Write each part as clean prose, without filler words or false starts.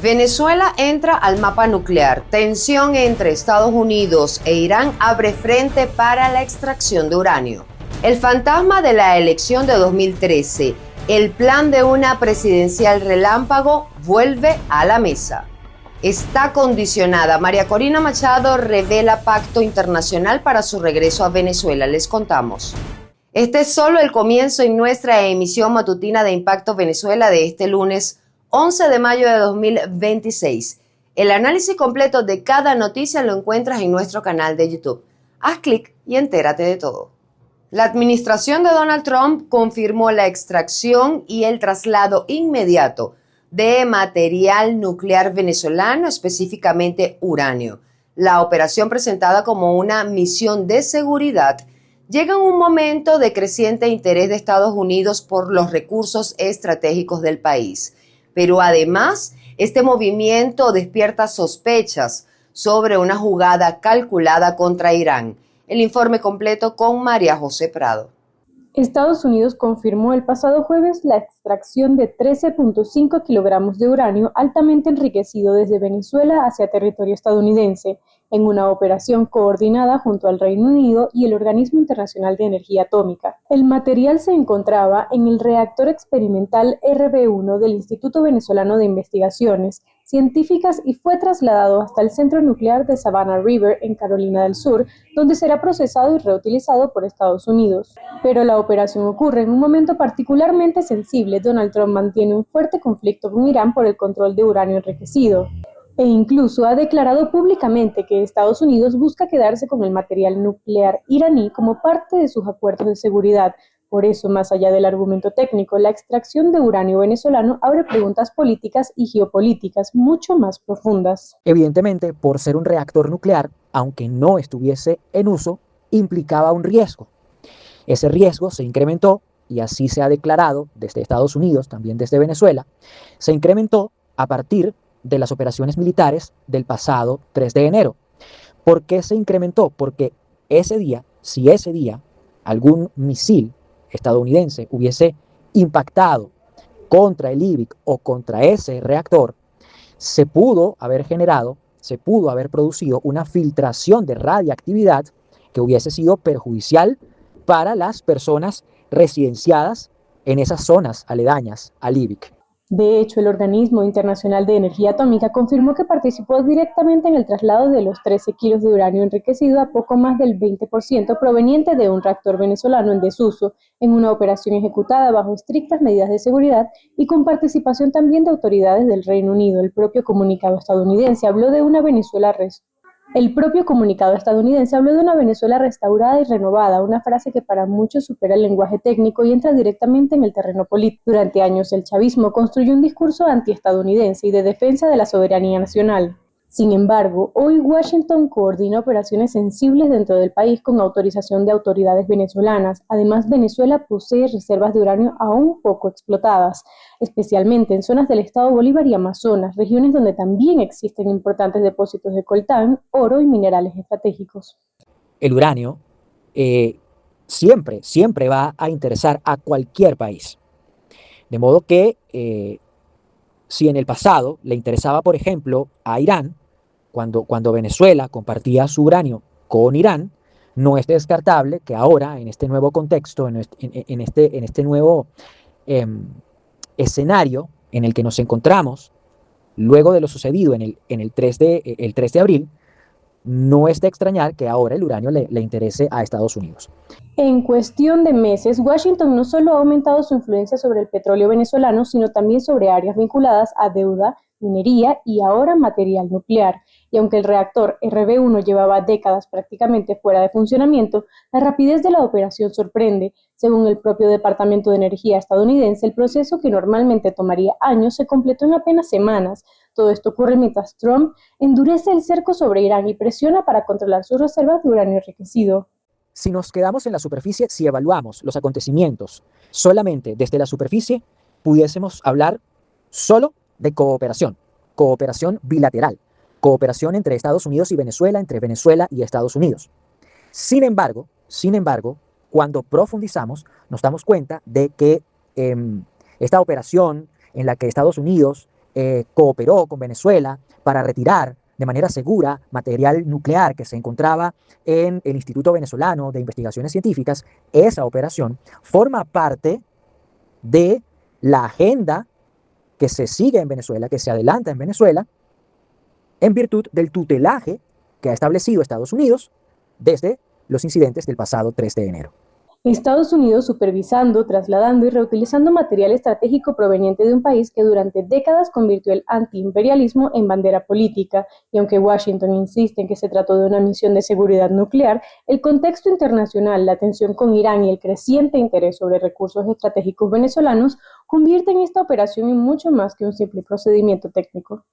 Venezuela entra al mapa nuclear. Tensión entre Estados Unidos e Irán abre frente para la extracción de uranio. El fantasma de la elección de 2013, el plan de una presidencial relámpago, vuelve a la mesa. Está condicionada. María Corina Machado revela pacto internacional para su regreso a Venezuela. Les contamos. Este es solo el comienzo en nuestra emisión matutina de Impacto Venezuela de este lunes 11 de mayo de 2026. El análisis completo de cada noticia lo encuentras en nuestro canal de YouTube. Haz clic y entérate de todo. La administración de Donald Trump confirmó la extracción y el traslado inmediato de material nuclear venezolano, específicamente uranio. La operación, presentada como una misión de seguridad, llega en un momento de creciente interés de Estados Unidos por los recursos estratégicos del país. Pero además, este movimiento despierta sospechas sobre una jugada calculada contra Irán. El informe completo con María José Prado. Estados Unidos confirmó el pasado jueves la extracción de 13.5 kilogramos de uranio altamente enriquecido desde Venezuela hacia territorio estadounidense, en una operación coordinada junto al Reino Unido y el Organismo Internacional de Energía Atómica. El material se encontraba en el reactor experimental RB-1 del Instituto Venezolano de Investigaciones Científicas y fue trasladado hasta el centro nuclear de Savannah River en Carolina del Sur, donde será procesado y reutilizado por Estados Unidos. Pero la operación ocurre en un momento particularmente sensible. Donald Trump mantiene un fuerte conflicto con Irán por el control de uranio enriquecido. E incluso ha declarado públicamente que Estados Unidos busca quedarse con el material nuclear iraní como parte de sus acuerdos de seguridad. Por eso, más allá del argumento técnico, la extracción de uranio venezolano abre preguntas políticas y geopolíticas mucho más profundas. Evidentemente, por ser un reactor nuclear, aunque no estuviese en uso, implicaba un riesgo. Ese riesgo se incrementó, y así se ha declarado desde Estados Unidos, también desde Venezuela, se incrementó a partir de las operaciones militares del pasado 3 de enero. ¿Por qué se incrementó? Porque si ese día algún misil estadounidense hubiese impactado contra el IBIC o contra ese reactor, se pudo haber producido una filtración de radiactividad que hubiese sido perjudicial para las personas residenciadas en esas zonas aledañas al IBIC. De hecho, el Organismo Internacional de Energía Atómica confirmó que participó directamente en el traslado de los 13 kilos de uranio enriquecido a poco más del 20% proveniente de un reactor venezolano en desuso, en una operación ejecutada bajo estrictas medidas de seguridad y con participación también de autoridades del Reino Unido. El propio comunicado estadounidense habló de una Venezuela restaurada y renovada, una frase que para muchos supera el lenguaje técnico y entra directamente en el terreno político. Durante años, el chavismo construyó un discurso antiestadounidense y de defensa de la soberanía nacional. Sin embargo, hoy Washington coordina operaciones sensibles dentro del país con autorización de autoridades venezolanas. Además, Venezuela posee reservas de uranio aún poco explotadas, especialmente en zonas del estado Bolívar y Amazonas, regiones donde también existen importantes depósitos de coltán, oro y minerales estratégicos. El uranio siempre va a interesar a cualquier país. De modo que si en el pasado le interesaba, por ejemplo, a Irán, cuando Venezuela compartía su uranio con Irán, no es descartable que ahora, en este nuevo contexto, en este nuevo escenario en el que nos encontramos, luego de lo sucedido en el 3 de abril, no es de extrañar que ahora el uranio le interese a Estados Unidos. En cuestión de meses, Washington no solo ha aumentado su influencia sobre el petróleo venezolano, sino también sobre áreas vinculadas a deuda, minería y ahora material nuclear. Y aunque el reactor RB-1 llevaba décadas prácticamente fuera de funcionamiento, la rapidez de la operación sorprende. Según el propio Departamento de Energía estadounidense, el proceso que normalmente tomaría años se completó en apenas semanas. Todo esto ocurre mientras Trump endurece el cerco sobre Irán y presiona para controlar sus reservas de uranio enriquecido. Si nos quedamos en la superficie, si evaluamos los acontecimientos solamente desde la superficie, pudiésemos hablar solo de cooperación bilateral, cooperación entre Estados Unidos y Venezuela, entre Venezuela y Estados Unidos. Sin embargo, cuando profundizamos, nos damos cuenta de que esta operación en la que Estados Unidos cooperó con Venezuela para retirar de manera segura material nuclear que se encontraba en el Instituto Venezolano de Investigaciones Científicas. Esa operación forma parte de la agenda que se sigue en Venezuela, que se adelanta en Venezuela, en virtud del tutelaje que ha establecido Estados Unidos desde los incidentes del pasado 3 de enero. Estados Unidos supervisando, trasladando y reutilizando material estratégico proveniente de un país que durante décadas convirtió el antiimperialismo en bandera política, y aunque Washington insiste en que se trató de una misión de seguridad nuclear, el contexto internacional, la tensión con Irán y el creciente interés sobre recursos estratégicos venezolanos convierten esta operación en mucho más que un simple procedimiento técnico.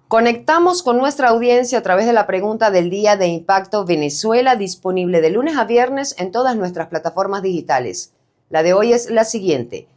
Conectamos con nuestra audiencia a través de la pregunta del día de Impacto Venezuela, disponible de lunes a viernes en todas nuestras plataformas digitales. La de hoy es la siguiente.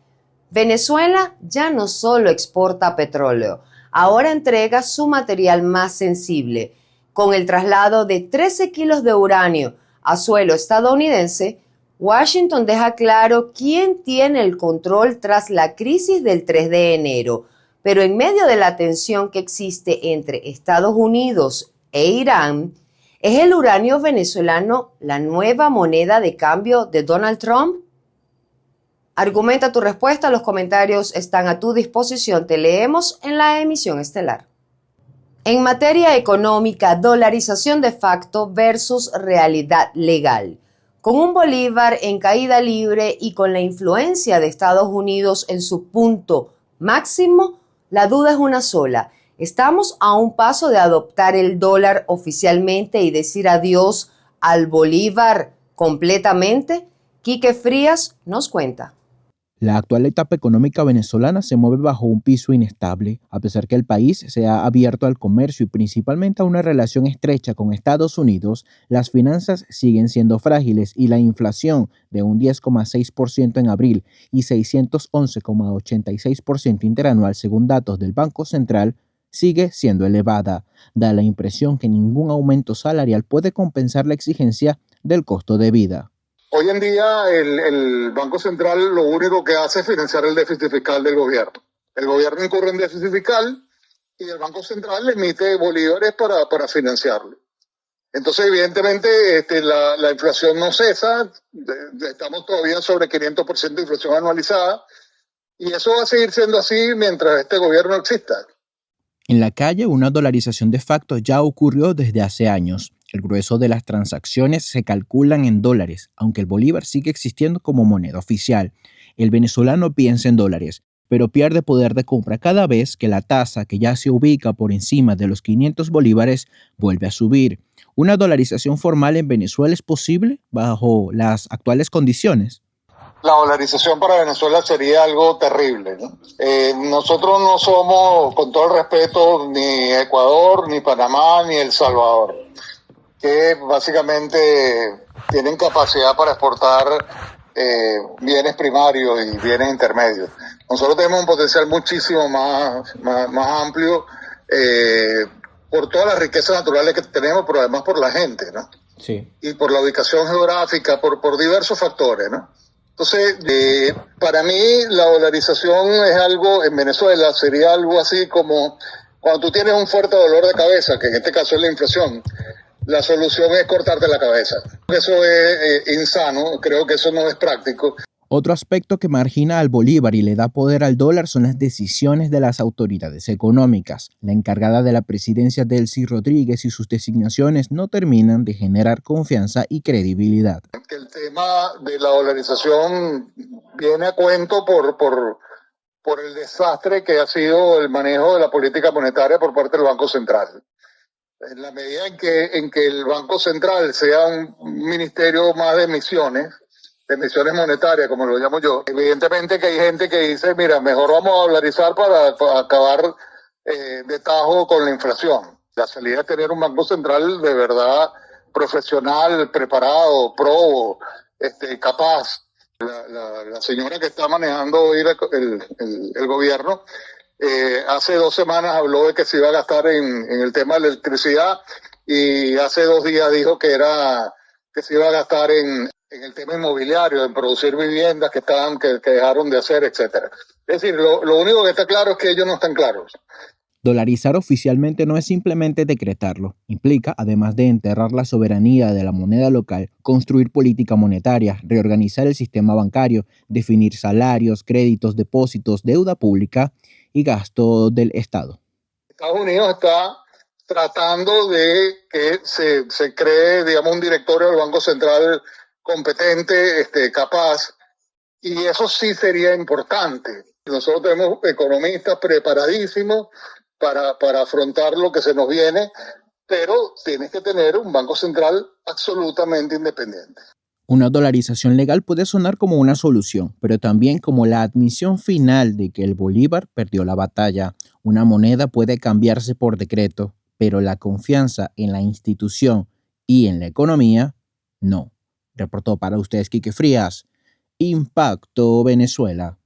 Venezuela ya no solo exporta petróleo, ahora entrega su material más sensible. Con el traslado de 13 kilos de uranio a suelo estadounidense, Washington deja claro quién tiene el control tras la crisis del 3 de enero. Pero en medio de la tensión que existe entre Estados Unidos e Irán, ¿es el uranio venezolano la nueva moneda de cambio de Donald Trump? Argumenta tu respuesta, los comentarios están a tu disposición, te leemos en la emisión estelar. En materia económica, dolarización de facto versus realidad legal. Con un bolívar en caída libre y con la influencia de Estados Unidos en su punto máximo, la duda es una sola. ¿Estamos a un paso de adoptar el dólar oficialmente y decir adiós al bolívar completamente? Quique Frías nos cuenta. La actual etapa económica venezolana se mueve bajo un piso inestable, a pesar que el país se ha abierto al comercio y principalmente a una relación estrecha con Estados Unidos. Las finanzas siguen siendo frágiles y la inflación de un 10,6% en abril y 611,86% interanual según datos del Banco Central sigue siendo elevada. Da la impresión que ningún aumento salarial puede compensar la exigencia del costo de vida. Hoy en día el Banco Central lo único que hace es financiar el déficit fiscal del gobierno. El gobierno incurre en déficit fiscal y el Banco Central emite bolívares para financiarlo. Entonces, evidentemente, la inflación no cesa, estamos todavía sobre 500% de inflación anualizada y eso va a seguir siendo así mientras este gobierno exista. En la calle, una dolarización de facto ya ocurrió desde hace años. El grueso de las transacciones se calculan en dólares, aunque el bolívar sigue existiendo como moneda oficial. El venezolano piensa en dólares, pero pierde poder de compra cada vez que la tasa, que ya se ubica por encima de los 500 bolívares, vuelve a subir. ¿Una dolarización formal en Venezuela es posible bajo las actuales condiciones? La dolarización para Venezuela sería algo terrible, ¿no? Nosotros no somos, con todo el respeto, ni Ecuador, ni Panamá, ni El Salvador, que básicamente tienen capacidad para exportar bienes primarios y bienes intermedios. Nosotros tenemos un potencial muchísimo más amplio por todas las riquezas naturales que tenemos, pero además por la gente, ¿no? Sí. Y por la ubicación geográfica, por diversos factores, ¿no? Entonces, para mí la dolarización es algo, en Venezuela sería algo así como cuando tú tienes un fuerte dolor de cabeza, que en este caso es la inflación, la solución es cortarte la cabeza. Eso es insano, creo que eso no es práctico. Otro aspecto que margina al bolívar y le da poder al dólar son las decisiones de las autoridades económicas. La encargada de la presidencia, Delcy Rodríguez, y sus designaciones no terminan de generar confianza y credibilidad. El tema de la dolarización viene a cuento por el desastre que ha sido el manejo de la política monetaria por parte del Banco Central. En la medida en que el Banco Central sea un ministerio más de emisiones monetarias, como lo llamo yo, evidentemente que hay gente que dice, mira, mejor vamos a dolarizar para acabar de tajo con la inflación. La salida es tener un Banco Central de verdad profesional, preparado, probo, capaz. La señora que está manejando hoy el gobierno hace 2 semanas habló de que se iba a gastar en el tema de la electricidad y hace 2 días dijo que se iba a gastar en en el tema inmobiliario, en producir viviendas que dejaron de hacer, etcétera. Es decir, lo único que está claro es que ellos no están claros. Dolarizar oficialmente no es simplemente decretarlo. Implica, además de enterrar la soberanía de la moneda local, construir política monetaria, reorganizar el sistema bancario, definir salarios, créditos, depósitos, deuda pública y gasto del Estado. Estados Unidos está tratando de que se cree, digamos, un directorio del Banco Central competente, capaz, y eso sí sería importante. Nosotros tenemos economistas preparadísimos para afrontar lo que se nos viene, pero tienes que tener un Banco Central absolutamente independiente. Una dolarización legal puede sonar como una solución, pero también como la admisión final de que el bolívar perdió la batalla. Una moneda puede cambiarse por decreto, pero la confianza en la institución y en la economía, no. Reportó para ustedes Quique Frías, Impacto Venezuela.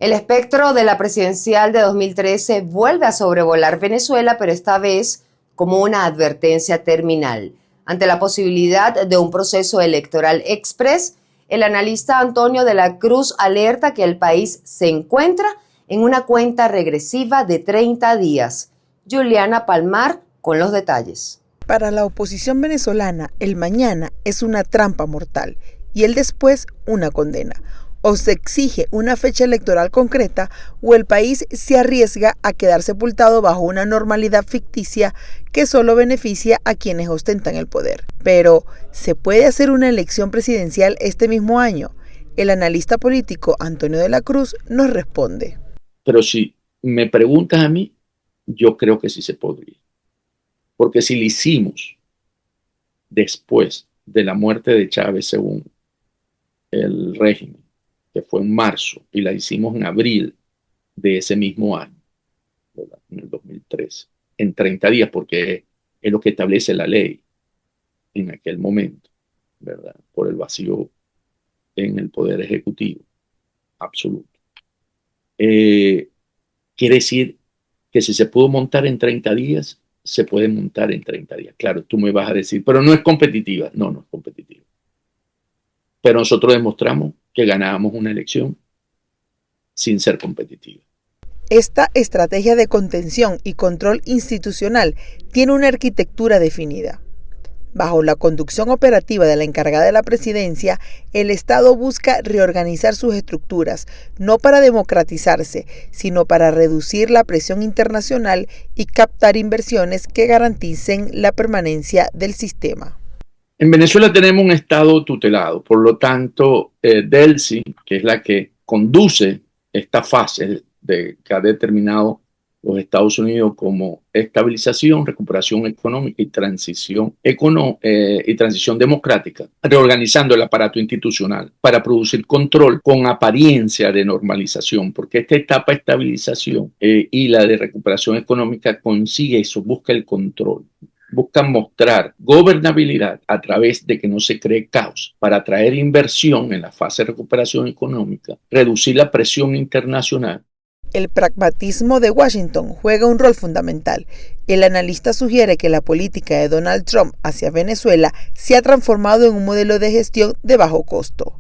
El espectro de la presidencial de 2013 vuelve a sobrevolar Venezuela, pero esta vez como una advertencia terminal. Ante la posibilidad de un proceso electoral express, el analista Antonio de la Cruz alerta que el país se encuentra en una cuenta regresiva de 30 días. Juliana Palmar con los detalles. Para la oposición venezolana, el mañana es una trampa mortal y el después una condena. O se exige una fecha electoral concreta o el país se arriesga a quedar sepultado bajo una normalidad ficticia que solo beneficia a quienes ostentan el poder. Pero, ¿se puede hacer una elección presidencial este mismo año? El analista político Antonio de la Cruz nos responde. Pero si me preguntas a mí, yo creo que sí se podría. Porque si lo hicimos después de la muerte de Chávez según el régimen, que fue en marzo, y la hicimos en abril de ese mismo año, ¿verdad? En el 2013, en 30 días, porque es lo que establece la ley en aquel momento, ¿verdad? Por el vacío en el poder ejecutivo absoluto. Quiere decir que si se pudo montar en 30 días, se puede montar en 30 días. Claro, tú me vas a decir, pero no es competitiva. No, no es competitiva. Pero nosotros demostramos que ganábamos una elección sin ser competitiva. Esta estrategia de contención y control institucional tiene una arquitectura definida. Bajo la conducción operativa de la encargada de la presidencia, el Estado busca reorganizar sus estructuras, no para democratizarse, sino para reducir la presión internacional y captar inversiones que garanticen la permanencia del sistema. En Venezuela tenemos un Estado tutelado, por lo tanto, Delcy, que es la que conduce esta fase que ha determinado los Estados Unidos como estabilización, recuperación económica y transición democrática, reorganizando el aparato institucional para producir control con apariencia de normalización, porque esta etapa de estabilización y la de recuperación económica consigue eso, busca el control. Buscan mostrar gobernabilidad a través de que no se cree caos para atraer inversión en la fase de recuperación económica, reducir la presión internacional. El pragmatismo de Washington juega un rol fundamental. El analista sugiere que la política de Donald Trump hacia Venezuela se ha transformado en un modelo de gestión de bajo costo.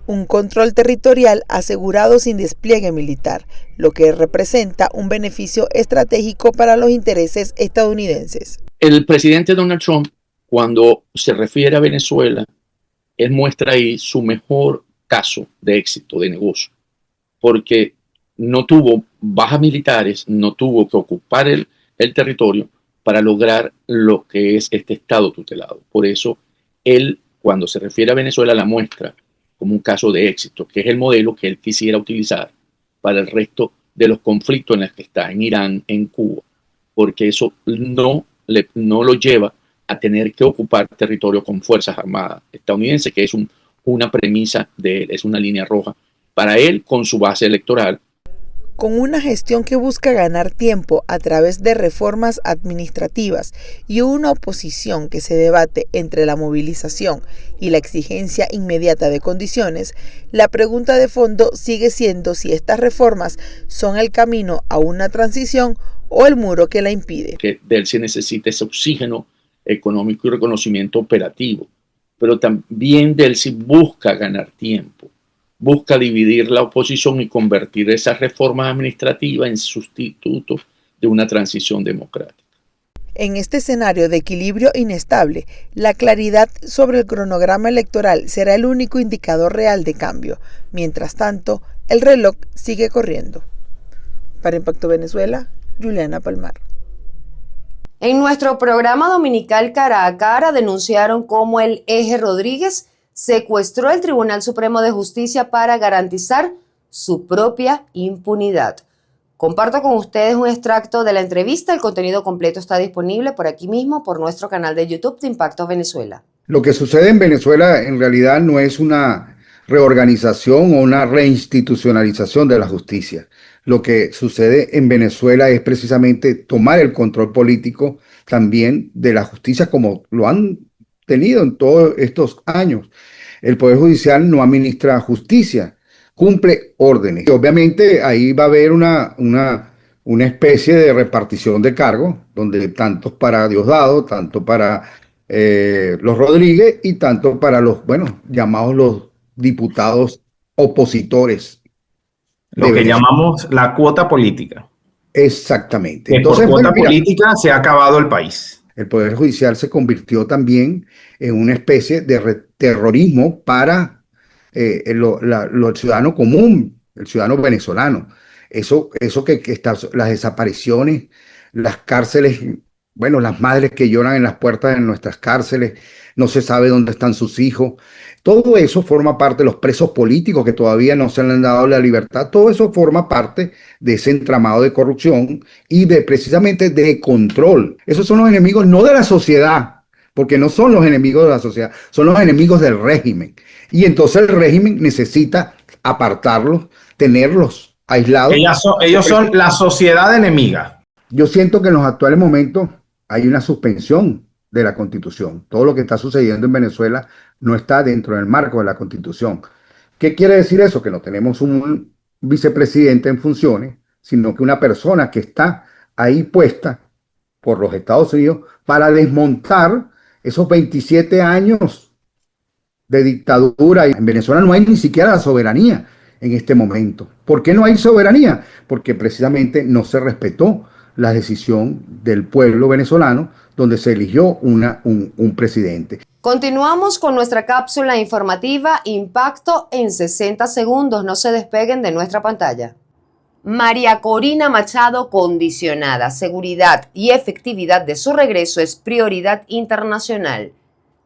Un control territorial asegurado sin despliegue militar, lo que representa un beneficio estratégico para los intereses estadounidenses. El presidente Donald Trump, cuando se refiere a Venezuela, él muestra ahí su mejor caso de éxito de negocio, porque no tuvo bajas militares, no tuvo que ocupar el territorio para lograr lo que es este Estado tutelado. Por eso, él, cuando se refiere a Venezuela, la muestra como un caso de éxito, que es el modelo que él quisiera utilizar para el resto de los conflictos en los que está, en Irán, en Cuba, porque eso no lo lleva a tener que ocupar territorio con fuerzas armadas estadounidenses, que es una premisa de él, es una línea roja para él con su base electoral. Con una gestión que busca ganar tiempo a través de reformas administrativas y una oposición que se debate entre la movilización y la exigencia inmediata de condiciones, la pregunta de fondo sigue siendo si estas reformas son el camino a una transición o el muro que la impide. Que Delcy necesita ese oxígeno económico y reconocimiento operativo, pero también Delcy busca ganar tiempo, busca dividir la oposición y convertir esas reformas administrativas en sustitutos de una transición democrática. En este escenario de equilibrio inestable, la claridad sobre el cronograma electoral será el único indicador real de cambio. Mientras tanto, el reloj sigue corriendo. Para Impacto Venezuela, Juliana Palmar. En nuestro programa dominical Cara a Cara denunciaron cómo el Eje Rodríguez secuestró el Tribunal Supremo de Justicia para garantizar su propia impunidad. Comparto con ustedes un extracto de la entrevista. El contenido completo está disponible por aquí mismo, por nuestro canal de YouTube de Impacto Venezuela. Lo que sucede en Venezuela en realidad no es una reorganización o una reinstitucionalización de la justicia. Lo que sucede en Venezuela es precisamente tomar el control político también de la justicia como lo han tenido en todos estos años. El Poder Judicial no administra justicia, cumple órdenes. Y obviamente ahí va a haber una especie de repartición de cargos, donde tanto para Diosdado, tanto para los Rodríguez y tanto para los, llamados los diputados opositores. Lo que llamamos la cuota política. Exactamente. Entonces, por cuota política se ha acabado el país. El Poder Judicial se convirtió también en una especie de terrorismo para el ciudadano común, el ciudadano venezolano. Eso que está, las desapariciones, las cárceles, las madres que lloran en las puertas de nuestras cárceles, no se sabe dónde están sus hijos. Todo eso forma parte de los presos políticos que todavía no se le han dado la libertad. Todo eso forma parte de ese entramado de corrupción y precisamente de control. Esos son los enemigos no de la sociedad, porque no son los enemigos de la sociedad, son los enemigos del régimen. Y entonces el régimen necesita apartarlos, tenerlos aislados. Ellos son la sociedad enemiga. Yo siento que en los actuales momentos hay una suspensión de la Constitución. Todo lo que está sucediendo en Venezuela no está dentro del marco de la Constitución. ¿Qué quiere decir eso? Que no tenemos un vicepresidente en funciones, sino que una persona que está ahí puesta por los Estados Unidos para desmontar esos 27 años de dictadura. En Venezuela no hay ni siquiera la soberanía en este momento. ¿Por qué no hay soberanía? Porque precisamente no se respetó la decisión del pueblo venezolano, donde se eligió un presidente. Continuamos con nuestra cápsula informativa Impacto en 60 segundos. No se despeguen de nuestra pantalla. María Corina Machado condicionada. Seguridad y efectividad de su regreso es prioridad internacional.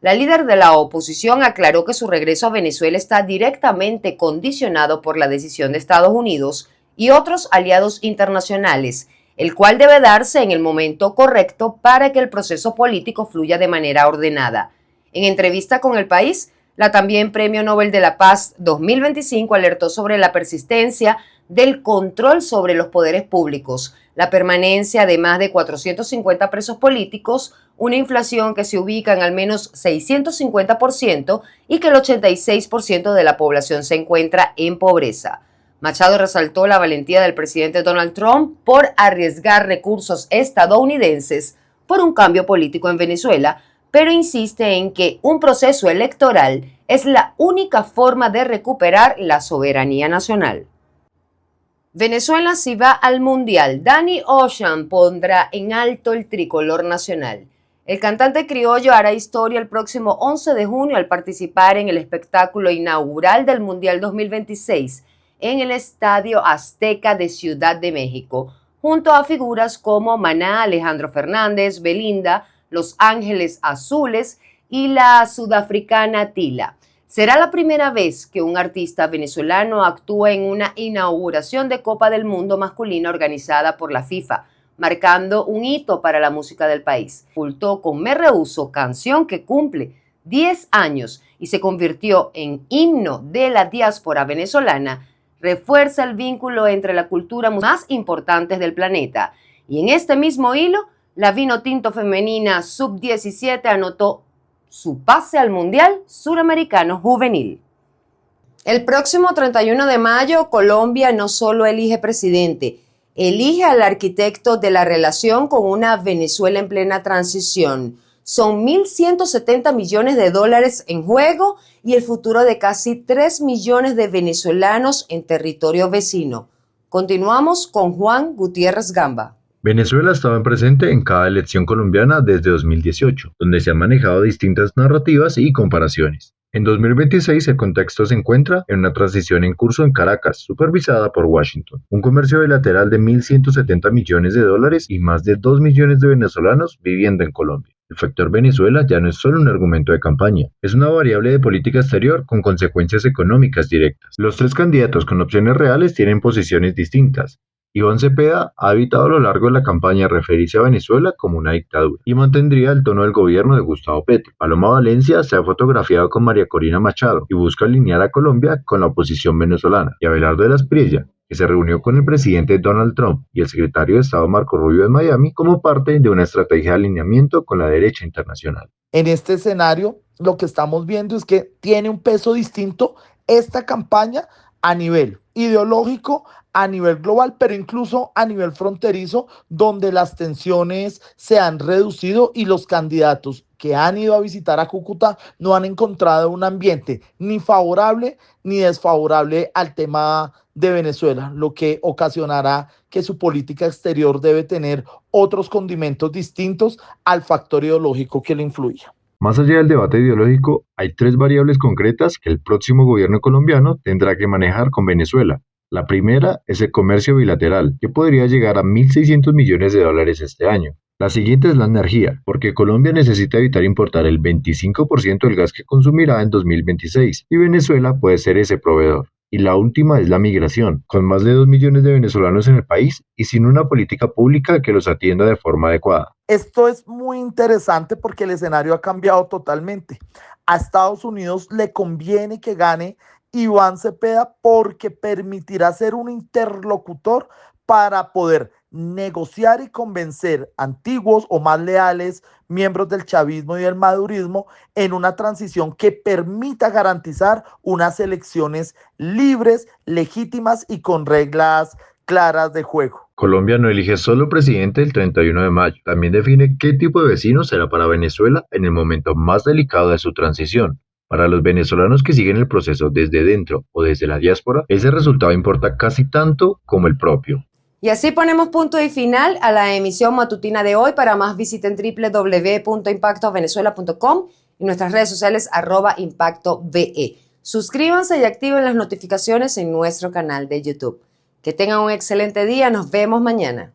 La líder de la oposición aclaró que su regreso a Venezuela está directamente condicionado por la decisión de Estados Unidos y otros aliados internacionales, el cual debe darse en el momento correcto para que el proceso político fluya de manera ordenada. En entrevista con El País, la también Premio Nobel de la Paz 2025 alertó sobre la persistencia del control sobre los poderes públicos, la permanencia de más de 450 presos políticos, una inflación que se ubica en al menos 650% y que el 86% de la población se encuentra en pobreza. Machado resaltó la valentía del presidente Donald Trump por arriesgar recursos estadounidenses por un cambio político en Venezuela, pero insiste en que un proceso electoral es la única forma de recuperar la soberanía nacional. Venezuela si va al Mundial. Danny Ocean pondrá en alto el tricolor nacional. El cantante criollo hará historia el próximo 11 de junio al participar en el espectáculo inaugural del Mundial 2026 en el Estadio Azteca de Ciudad de México, junto a figuras como Maná, Alejandro Fernández, Belinda, Los Ángeles Azules y la sudafricana Tila. Será la primera vez que un artista venezolano actúa en una inauguración de Copa del Mundo masculina organizada por la FIFA, marcando un hito para la música del país. Cultó con Me Rehuso, canción que cumple 10 años y se convirtió en himno de la diáspora venezolana, refuerza el vínculo entre la cultura más importantes del planeta. Y en este mismo hilo, la Vinotinto femenina sub-17 anotó su pase al Mundial Suramericano Juvenil. El próximo 31 de mayo, Colombia no solo elige presidente, elige al arquitecto de la relación con una Venezuela en plena transición. Son 1.170 millones de dólares en juego y el futuro de casi 3 millones de venezolanos en territorio vecino. Continuamos con Juan Gutiérrez Gamba. Venezuela ha estado presente en cada elección colombiana desde 2018, donde se han manejado distintas narrativas y comparaciones. En 2026 el contexto se encuentra en una transición en curso en Caracas, supervisada por Washington. Un comercio bilateral de 1.170 millones de dólares y más de 2 millones de venezolanos viviendo en Colombia. El factor Venezuela ya no es solo un argumento de campaña, es una variable de política exterior con consecuencias económicas directas. Los tres candidatos con opciones reales tienen posiciones distintas. Iván Cepeda ha evitado a lo largo de la campaña referirse a Venezuela como una dictadura y mantendría el tono del gobierno de Gustavo Petro. Paloma Valencia se ha fotografiado con María Corina Machado y busca alinear a Colombia con la oposición venezolana. Y Abelardo de la Espriella, que se reunió con el presidente Donald Trump y el secretario de Estado Marco Rubio en Miami como parte de una estrategia de alineamiento con la derecha internacional. En este escenario, lo que estamos viendo es que tiene un peso distinto esta campaña a nivel ideológico, a nivel global, pero incluso a nivel fronterizo, donde las tensiones se han reducido y los candidatos que han ido a visitar a Cúcuta no han encontrado un ambiente ni favorable ni desfavorable al tema de Venezuela, lo que ocasionará que su política exterior debe tener otros condimentos distintos al factor ideológico que le influya. Más allá del debate ideológico, hay tres variables concretas que el próximo gobierno colombiano tendrá que manejar con Venezuela. La primera es el comercio bilateral, que podría llegar a 1.600 millones de dólares este año. La siguiente es la energía, porque Colombia necesita evitar importar el 25% del gas que consumirá en 2026, y Venezuela puede ser ese proveedor. Y la última es la migración, con más de 2 millones de venezolanos en el país y sin una política pública que los atienda de forma adecuada. Esto es muy interesante porque el escenario ha cambiado totalmente. A Estados Unidos le conviene que gane Iván Cepeda porque permitirá ser un interlocutor para poder negociar y convencer antiguos o más leales miembros del chavismo y del madurismo en una transición que permita garantizar unas elecciones libres, legítimas y con reglas claras de juego. Colombia no elige solo presidente el 31 de mayo, también define qué tipo de vecino será para Venezuela en el momento más delicado de su transición. Para los venezolanos que siguen el proceso desde dentro o desde la diáspora, ese resultado importa casi tanto como el propio. Y así ponemos punto y final a la emisión matutina de hoy. Para más visiten www.impactovenezuela.com y nuestras redes sociales @impactove. Suscríbanse y activen las notificaciones en nuestro canal de YouTube. Que tengan un excelente día, nos vemos mañana.